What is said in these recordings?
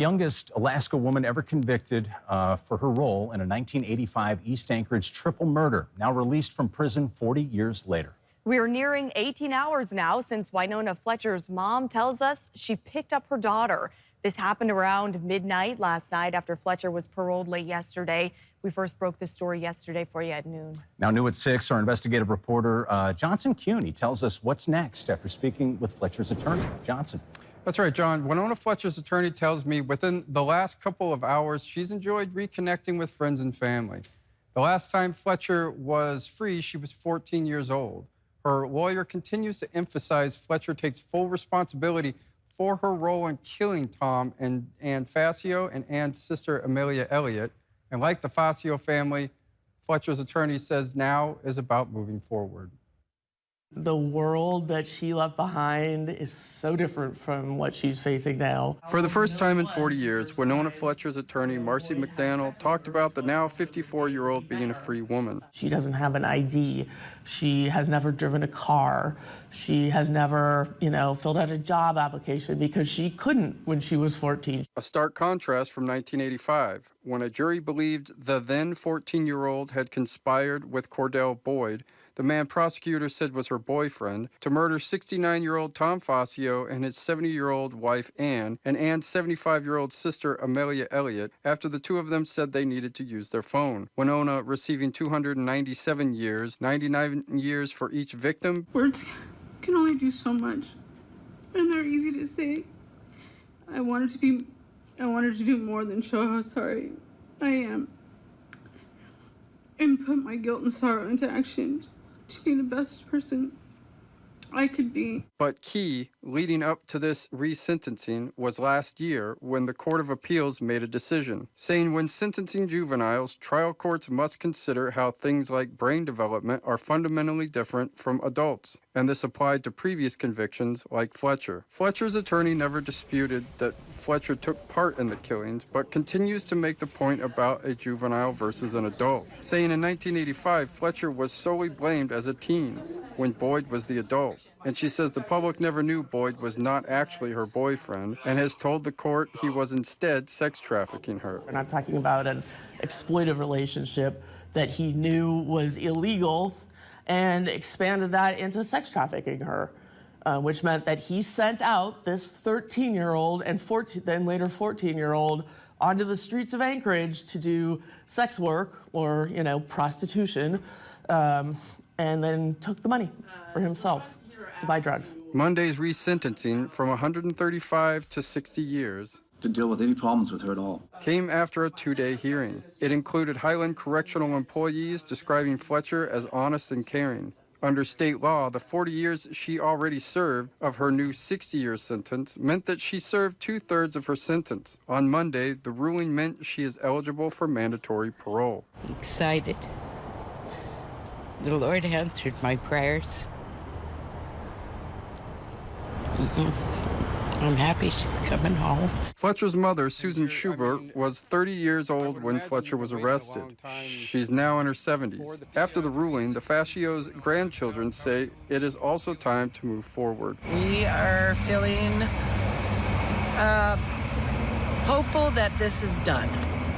Youngest Alaska woman ever convicted for her role in a 1985 East Anchorage triple murder, now released from prison 40 years later. We're nearing 18 hours now since Winona Fletcher's mom tells us she picked up her daughter. This happened around midnight last night after Fletcher was paroled late yesterday. We first broke this story yesterday for you at noon. Now new at 6, our investigative reporter Johnson Cuny tells us what's next after speaking with Fletcher's attorney. Johnson. That's right, John. Winona Fletcher's attorney tells me within the last couple of hours, she's enjoyed reconnecting with friends and family. The last time Fletcher was free, she was 14 years old. Her lawyer continues to emphasize Fletcher takes full responsibility for her role in killing Tom and Ann Facio and Ann's sister, Amelia Elliott. And like the Facio family, Fletcher's attorney says now is about moving forward. The world that she left behind is so different from what she's facing now. For the first time in 40 years, Winona Fletcher's attorney, Marcy McDaniel, talked about the now 54-year-old being a free woman. She doesn't have an ID. She has never driven a car. She has never, filled out a job application because she couldn't when she was 14. A stark contrast from 1985, when a jury believed the then 14-year-old had conspired with Cordell Boyd, the man prosecutors said was her boyfriend, to murder 69-year-old Tom Facio and his 70-year-old wife, Ann, and Ann's 75-year-old sister, Amelia Elliott, after the two of them said they needed to use their phone. Winona receiving 297 years, 99 years for each victim. Words can only do so much, and they're easy to say. I wanted to do more than show how sorry I am and put my guilt and sorrow into action to be the best person I could be. But key leading up to this resentencing was last year when the Court of Appeals made a decision, saying when sentencing juveniles, trial courts must consider how things like brain development are fundamentally different from adults. And this applied to previous convictions like Fletcher. Fletcher's attorney never disputed that Fletcher took part in the killings, but continues to make the point about a juvenile versus an adult, saying in 1985 Fletcher was solely blamed as a teen when Boyd was the adult. And she says the public never knew Boyd was not actually her boyfriend and has told the court he was instead sex trafficking her. And I'm talking about an exploitive relationship that he knew was illegal and expanded that into sex trafficking her, which meant that he sent out this 13-year-old and then later 14-year-old onto the streets of Anchorage to do sex work or, prostitution, and then took the money for himself to buy drugs. Monday's resentencing from 135 to 60 years to deal with any problems with her at all came after a 2-day hearing. It included Highland correctional employees describing Fletcher as honest and caring. Under state law, the 40 years she already served of her new 60-year sentence meant that she served 2/3 of her sentence. On Monday, the ruling meant she is eligible for mandatory parole. Excited. The Lord answered my prayers. I'm happy she's coming home. Fletcher's mother, Susan Schubert, was 30 years old when Fletcher was arrested. She's now in her 70s. After the ruling, the Facio's grandchildren say it is also time to move forward. We are feeling hopeful that this is done.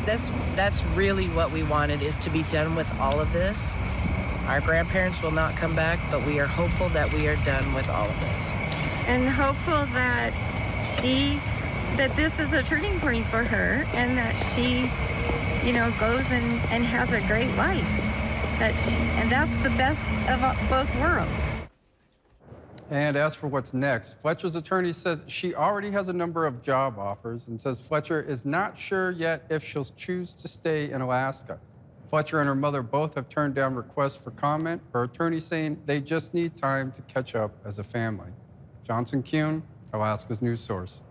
That's really what we wanted, is to be done with all of this. Our grandparents will not come back, but we are hopeful that we are done with all of this. And hopeful that this is a turning point for her, and that she, goes and has a great life. And that's the best of both worlds. And as for what's next, Fletcher's attorney says she already has a number of job offers and says Fletcher is not sure yet if she'll choose to stay in Alaska. Fletcher and her mother both have turned down requests for comment, her attorney saying they just need time to catch up as a family. Johnson Kuhn, Alaska's news source.